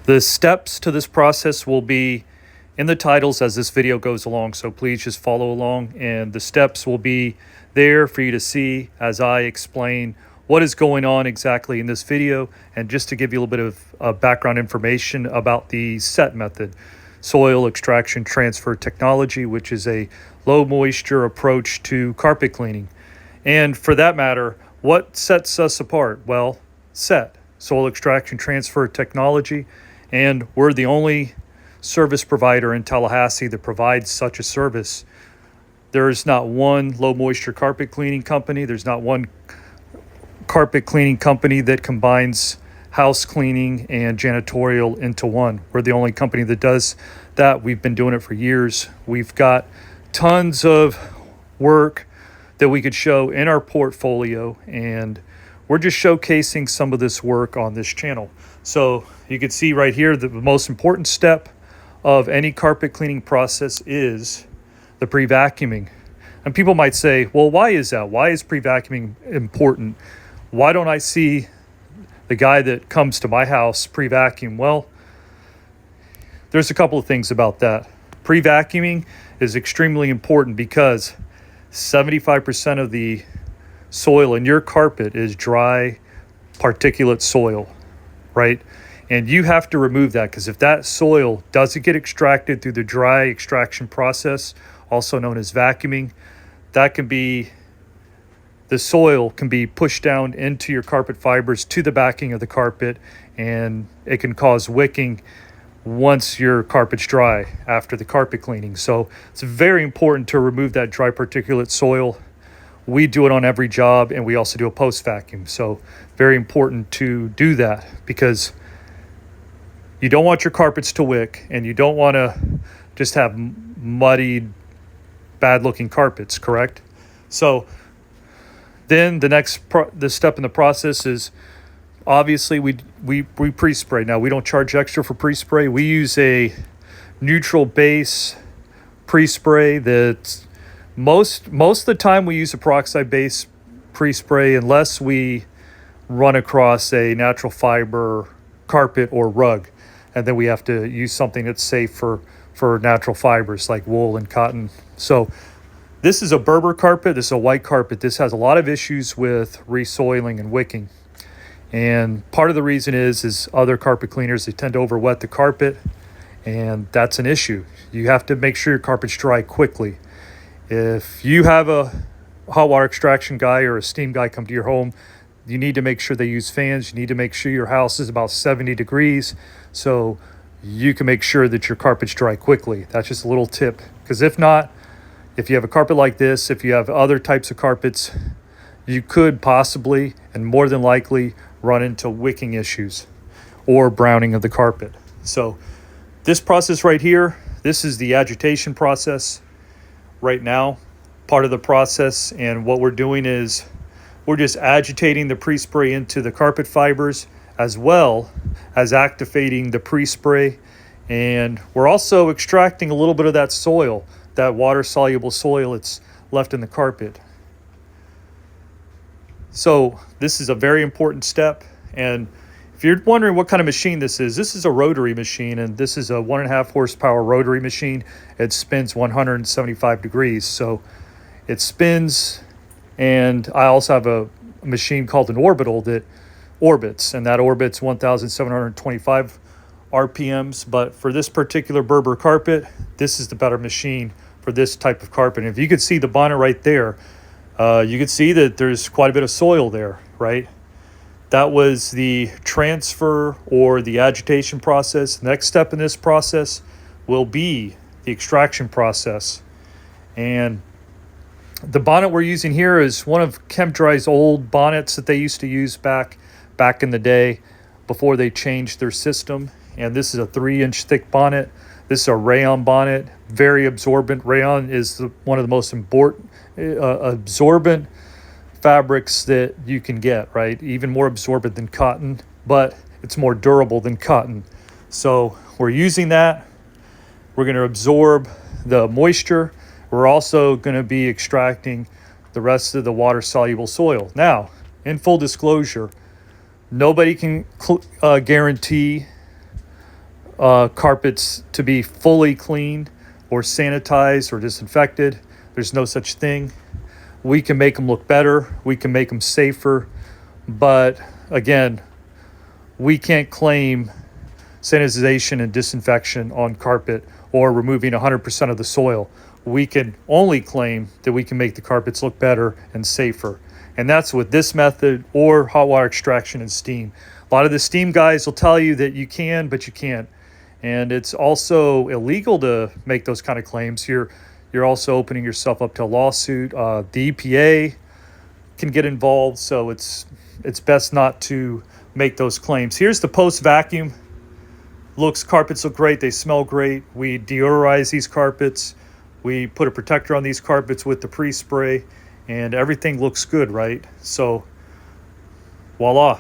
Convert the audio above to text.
The steps to this process will be in the titles as this video goes along, so please just follow along, and the steps will be there for you to see as I explain what is going on exactly in this video. And just to give you a little bit of background information about the SET method, soil extraction transfer technology, which is a low moisture approach to carpet cleaning. And for that matter, what sets us apart? Well, SET, soil extraction transfer technology, and we're the only service provider in Tallahassee that provides such a service. There's not one low moisture carpet cleaning company. There's not one carpet cleaning company that combines house cleaning and janitorial into one. We're the only company that does that. We've been doing it for years. We've got tons of work that we could show in our portfolio, and we're just showcasing some of this work on this channel. So you can see right here that the most important step of any carpet cleaning process is the pre-vacuuming. And people might say, well, why is that? Why is pre-vacuuming important? Why don't I see the guy that comes to my house pre-vacuum? Well, there's a couple of things about that. Pre-vacuuming is extremely important because 75% of the soil in your carpet is dry particulate soil, right? And you have to remove that, because if that soil doesn't get extracted through the dry extraction process, also known as vacuuming, the soil can be pushed down into your carpet fibers to the backing of the carpet, and it can cause wicking once your carpet's dry after the carpet cleaning. So it's very important to remove that dry particulate soil. We do it on every job, and we also do a post vacuum. So very important to do that, because you don't want your carpets to wick, and you don't want to just have muddy, bad looking carpets, correct? So then the step in the process is, obviously we pre-spray. Now, we don't charge extra for pre-spray. We use a neutral base pre-spray that's most of the time we use a peroxide base pre-spray, unless we run across a natural fiber carpet or rug, and then we have to use something that's safe for natural fibers like wool and cotton. So this is a Berber carpet. This is a white carpet. This has a lot of issues with resoiling and wicking. And part of the reason is other carpet cleaners, they tend to overwet the carpet, and that's an issue. You have to make sure your carpet's dry quickly. If you have a hot water extraction guy or a steam guy come to your home, you need to make sure they use fans. You need to make sure your house is about 70 degrees so you can make sure that your carpet's dry quickly. That's just a little tip, because if not, if you have a carpet like this, if you have other types of carpets, you could possibly and more than likely run into wicking issues or browning of the carpet. So this process right here, this is the agitation process right now, part of the process. And what we're doing is we're just agitating the pre-spray into the carpet fibers, as well as activating the pre-spray. And we're also extracting a little bit of that soil, that water-soluble soil that's left in the carpet. So this is a very important step. And if you're wondering what kind of machine this is a rotary machine, and this is a 1.5 horsepower rotary machine. It spins 175 degrees. So it spins, and I also have a machine called an orbital that orbits, and that orbits 1,725 RPMs. But for this particular Berber carpet, this is the better machine for this type of carpet. And if you could see the bonnet right there, you could see that there's quite a bit of soil there, right? That was the transfer or the agitation process. Next step in this process will be the extraction process. And the bonnet we're using here is one of ChemDry's old bonnets that they used to use back in the day before they changed their system. And this is a 3-inch thick bonnet. This is a rayon bonnet, very absorbent. Rayon is one of the most important absorbent fabrics that you can get, right? Even more absorbent than cotton, but it's more durable than cotton. So we're using that. We're going to absorb the moisture. We're also going to be extracting the rest of the water-soluble soil. Now, in full disclosure, nobody can guarantee carpets to be fully cleaned or sanitized or disinfected. There's no such thing. We can make them look better. We can make them safer. But again, we can't claim sanitization and disinfection on carpet or removing 100% of the soil. We can only claim that we can make the carpets look better and safer. And that's with this method or hot water extraction and steam. A lot of the steam guys will tell you that you can, but you can't. And it's also illegal to make those kind of claims. You're also opening yourself up to a lawsuit. The EPA can get involved, so it's best not to make those claims. Here's the post vacuum. Carpets look great. They smell great. We deodorize these carpets. We put a protector on these carpets with the pre-spray, and everything looks good, right? So, voila.